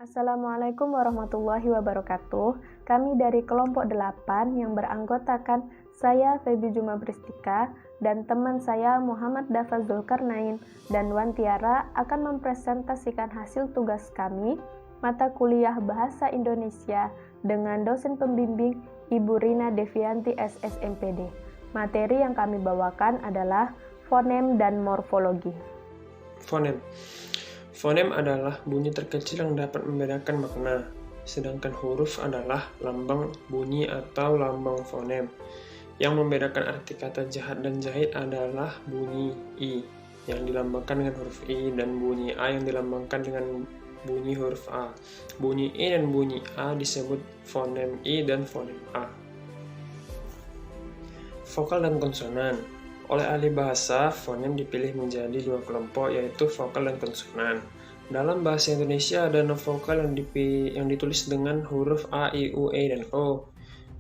Assalamualaikum warahmatullahi wabarakatuh. Kami dari kelompok 8 yang beranggotakan saya Febi Juma Pristika dan teman saya Muhammad Dafa Zulkarnain dan Wan Tiara akan mempresentasikan hasil tugas kami mata kuliah Bahasa Indonesia dengan dosen pembimbing Ibu Rina Devianti SSMPD. Materi yang kami bawakan adalah fonem dan morfologi. Fonem. Fonem adalah bunyi terkecil yang dapat membedakan makna, sedangkan huruf adalah lambang bunyi atau lambang fonem. Yang membedakan arti kata jahat dan jahit adalah bunyi I yang dilambangkan dengan huruf I dan bunyi A yang dilambangkan dengan bunyi huruf A. Bunyi I dan bunyi A disebut fonem I dan fonem A. Vokal dan konsonan. Oleh ahli bahasa, fonem dipilih menjadi dua kelompok, yaitu vokal dan konsonan. Dalam bahasa Indonesia ada 6 vokal yang ditulis dengan huruf A, I, U, E, dan O.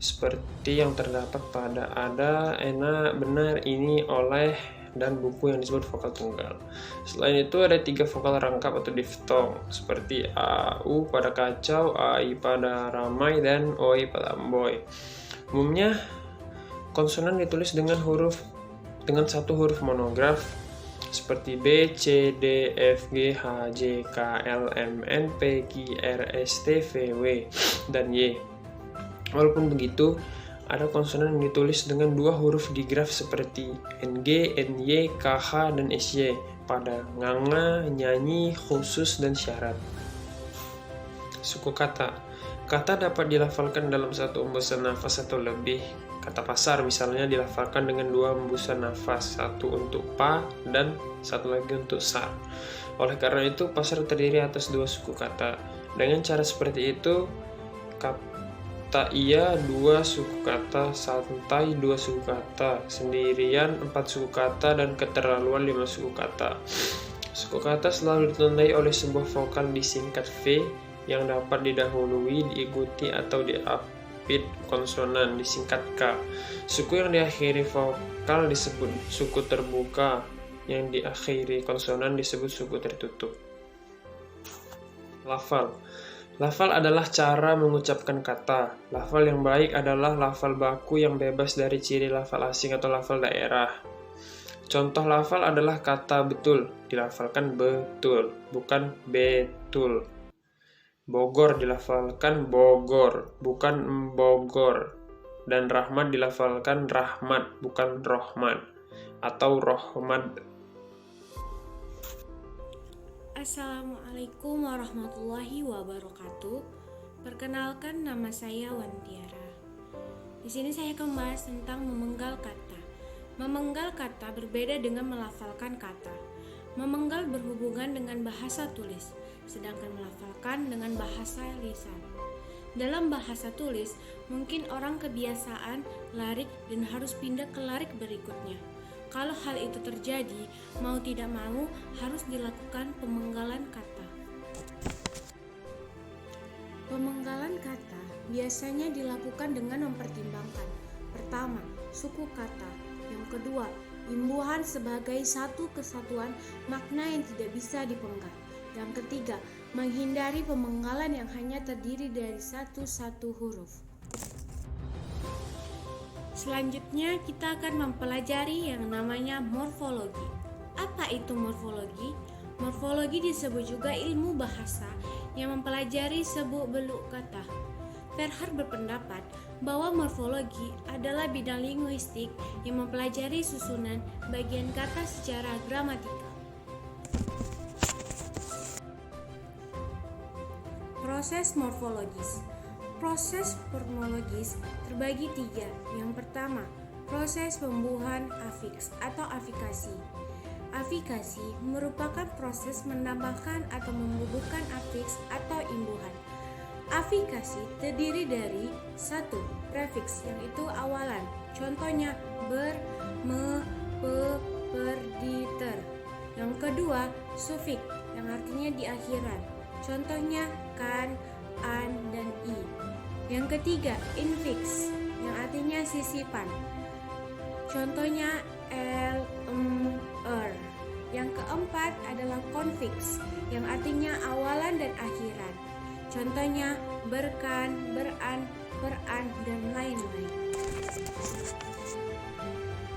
Seperti yang terdapat pada ada, enak, benar, ini, oleh, dan buku yang disebut vokal tunggal. Selain itu ada 3 vokal rangkap atau diftong, seperti A, U pada kacau, A, I pada ramai, dan O, I pada amboy. Umumnya, konsonan ditulis dengan satu huruf monograf seperti B, C, D, F, G, H, J, K, L, M, N, P, Q, R, S, T, V, W, dan Y. Walaupun begitu, ada konsonan yang ditulis dengan dua huruf digraf seperti NG, NY, KH, dan SY pada nganga, nyanyi, khusus, dan syarat. Suku kata. Kata dapat dilafalkan dalam satu hembusan nafas atau lebih. Kata pasar misalnya dilafalkan dengan 2 hembusan nafas, satu untuk pa dan satu lagi untuk sa. Oleh karena itu, pasar terdiri atas 2 suku kata. Dengan cara seperti itu, kata iya 2 suku kata, santai 2 suku kata, sendirian 4 suku kata, dan keterlaluan 5 suku kata. Suku kata selalu ditandai oleh sebuah vokal disingkat V yang dapat didahului, diikuti, atau diapit konsonan disingkat K. Suku yang diakhiri vokal disebut suku terbuka, yang diakhiri konsonan disebut suku tertutup. Lafal. Lafal adalah cara mengucapkan kata. Lafal yang baik adalah lafal baku yang bebas dari ciri lafal asing atau lafal daerah. Contoh lafal adalah kata betul, dilafalkan betul, bukan betul. Bogor dilafalkan Bogor, bukan Bogor. Dan rahmat dilafalkan rahmat, bukan rohman atau rohmad. Assalamualaikum warahmatullahi wabarakatuh. Perkenalkan, nama saya Wan Tiara. Di sini saya akan membahas tentang memenggal kata. Memenggal kata berbeda dengan melafalkan kata. Memenggal berhubungan dengan bahasa tulis, sedangkan melafalkan dengan bahasa lisan. Dalam bahasa tulis, mungkin orang kebiasaan larik dan harus pindah ke larik berikutnya. Kalau hal itu terjadi, mau tidak mau harus dilakukan pemenggalan kata. Pemenggalan kata biasanya dilakukan dengan mempertimbangkan: pertama, suku kata; yang kedua, imbuhan sebagai satu kesatuan makna yang tidak bisa dipenggal; yang ketiga, menghindari pemenggalan yang hanya terdiri dari satu huruf. Selanjutnya kita akan mempelajari yang namanya morfologi. Apa itu morfologi? Morfologi disebut juga ilmu bahasa yang mempelajari seluk-beluk kata. Verhaert berpendapat bahwa morfologi adalah bidang linguistik yang mempelajari susunan bagian kata secara gramatikal. Proses morfologis. Proses morfologis terbagi 3. Yang pertama, proses pembuahan afiks atau afikasi. Afikasi merupakan proses menambahkan atau membubuhkan afiks atau imbuhan. Afikasi terdiri dari 1. Prefiks, yang itu awalan. Contohnya ber, me, pe, per, di, ter. Yang kedua, sufiks, yang artinya di akhiran. Contohnya kan, an, dan i. Yang ketiga, infiks, yang artinya sisipan. Contohnya l, er. Yang keempat adalah konfiks, yang artinya awalan dan akhiran. Contohnya berkan, beran, peran, dan lain-lain.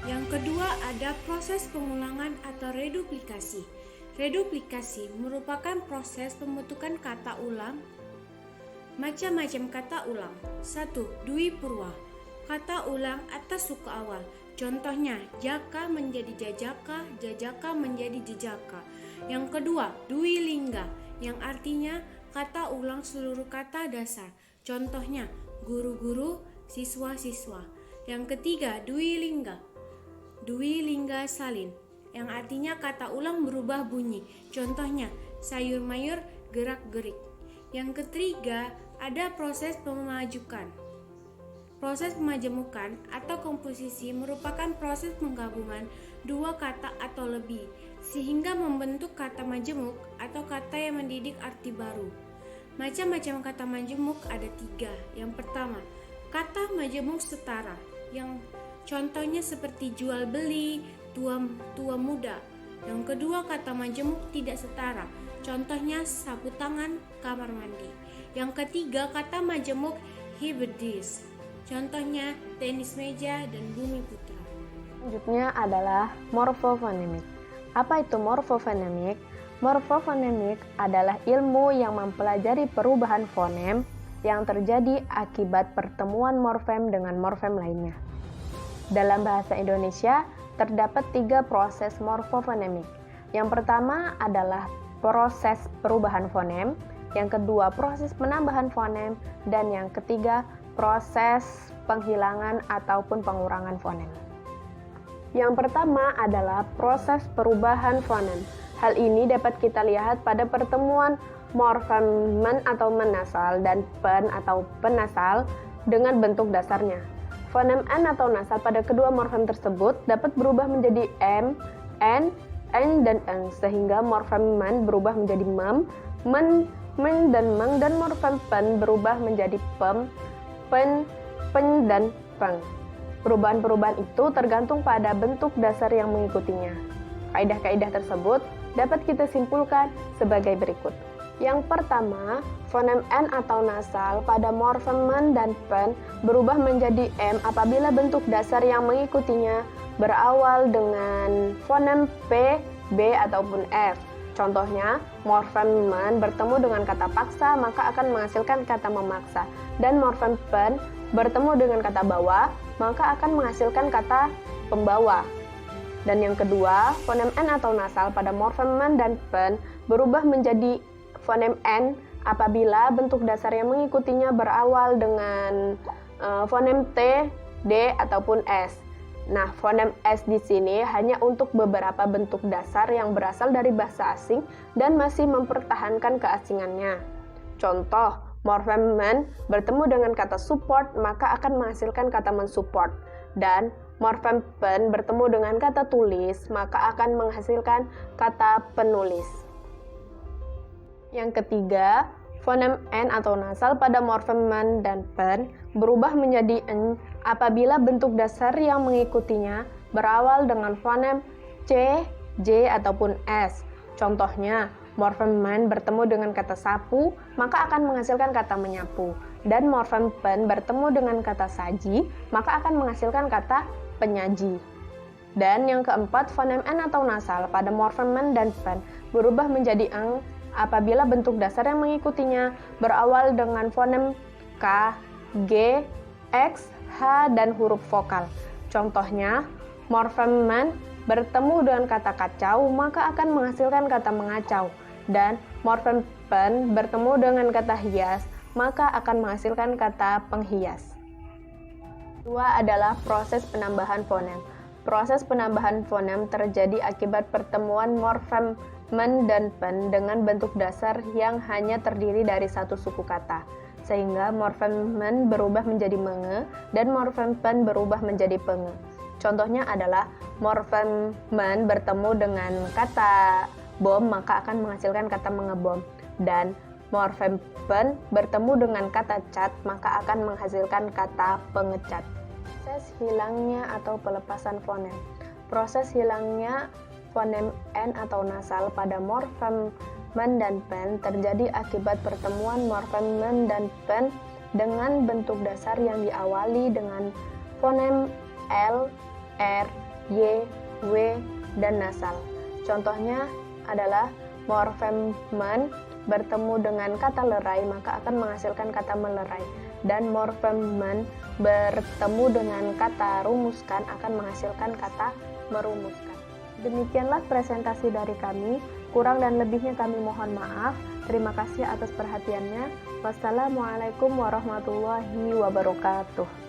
Yang kedua ada proses pengulangan atau reduplikasi. Reduplikasi merupakan proses pembentukan kata ulang. Macam-macam kata ulang. 1. Dwi purwa, kata ulang atas suku awal. Contohnya, jaka menjadi jajaka, jajaka menjadi jejaka. Yang kedua, dwi lingga, yang artinya kata ulang seluruh kata dasar. Contohnya, guru-guru, siswa-siswa. Yang ketiga, dwi lingga salin, yang artinya kata ulang berubah bunyi. Contohnya, sayur mayur, gerak-gerik. Yang ketiga, ada proses pemajukan. Proses pemajemukan atau komposisi merupakan proses penggabungan dua kata atau lebih, sehingga membentuk kata majemuk atau kata yang mendidik arti baru. Macam-macam kata majemuk ada 3. Yang pertama, kata majemuk setara, yang contohnya seperti jual beli, tua muda. Yang kedua, kata majemuk tidak setara, contohnya sapu tangan, kamar mandi. Yang ketiga, kata majemuk hibridis, contohnya tenis meja dan bumi putra. Selanjutnya adalah morfofonemik. Apa itu morfofonemik? Morfofonemik adalah ilmu yang mempelajari perubahan fonem yang terjadi akibat pertemuan morfem dengan morfem lainnya. Dalam bahasa Indonesia, terdapat 3 proses morfofonemik. Yang pertama adalah proses perubahan fonem, yang kedua proses penambahan fonem, dan yang ketiga proses penghilangan ataupun pengurangan fonem. Yang pertama adalah proses perubahan fonem. Hal ini dapat kita lihat pada pertemuan morfem men atau menasal dan pen atau penasal dengan bentuk dasarnya. Fonem n atau nasal pada kedua morfem tersebut dapat berubah menjadi m, n, dan eng, sehingga morfem men berubah menjadi mem, men, dan meng, dan morfem pen berubah menjadi pem, pen, dan peng. Perubahan-perubahan itu tergantung pada bentuk dasar yang mengikutinya. Kaidah-kaidah tersebut dapat kita simpulkan sebagai berikut. Yang pertama, fonem n atau nasal pada morfem men dan pen berubah menjadi m apabila bentuk dasar yang mengikutinya berawal dengan fonem p, b, ataupun f. Contohnya, morfem men bertemu dengan kata paksa maka akan menghasilkan kata memaksa, dan morfem pen bertemu dengan kata bawa maka akan menghasilkan kata pembawa. Dan yang kedua, fonem n atau nasal pada morfem men dan pen berubah menjadi fonem n apabila bentuk dasar yang mengikutinya berawal dengan fonem t, d, ataupun s. Nah, fonem s di sini hanya untuk beberapa bentuk dasar yang berasal dari bahasa asing dan masih mempertahankan keasingannya. Contoh, morfem men bertemu dengan kata support maka akan menghasilkan kata mensupport, dan morfem pen bertemu dengan kata tulis maka akan menghasilkan kata penulis. Yang ketiga, fonem n atau nasal pada morfem men dan pen berubah menjadi n apabila bentuk dasar yang mengikutinya berawal dengan fonem c, j, ataupun s. Contohnya, morfem men bertemu dengan kata sapu maka akan menghasilkan kata menyapu, dan morfem pen bertemu dengan kata saji maka akan menghasilkan kata penyaji. Dan yang keempat, fonem n atau nasal pada morfem men dan pen berubah menjadi eng apabila bentuk dasar yang mengikutinya berawal dengan fonem k, g, x, h, dan huruf vokal. Contohnya, morfem men bertemu dengan kata kacau maka akan menghasilkan kata mengacau, dan morfem pen bertemu dengan kata hias maka akan menghasilkan kata penghias. Kedua adalah proses penambahan fonem. Proses penambahan fonem terjadi akibat pertemuan morfem men dan pen dengan bentuk dasar yang hanya terdiri dari satu suku kata, sehingga morfem men berubah menjadi menge dan morfem pen berubah menjadi penge. Contohnya adalah morfem men bertemu dengan kata bom maka akan menghasilkan kata mengebom, dan morfem pen bertemu dengan kata cat maka akan menghasilkan kata pengecat. Proses hilangnya atau pelepasan fonem. Proses hilangnya fonem n atau nasal pada morfem men dan pen terjadi akibat pertemuan morfem men dan pen dengan bentuk dasar yang diawali dengan fonem L, R, Y, W, dan nasal. Contohnya adalah morfem men bertemu dengan kata lerai maka akan menghasilkan kata melerai, dan morfem men bertemu dengan kata rumuskan akan menghasilkan kata merumuskan. Demikianlah presentasi dari kami. Kurang dan lebihnya kami mohon maaf. Terima kasih atas perhatiannya. Wassalamualaikum warahmatullahi wabarakatuh.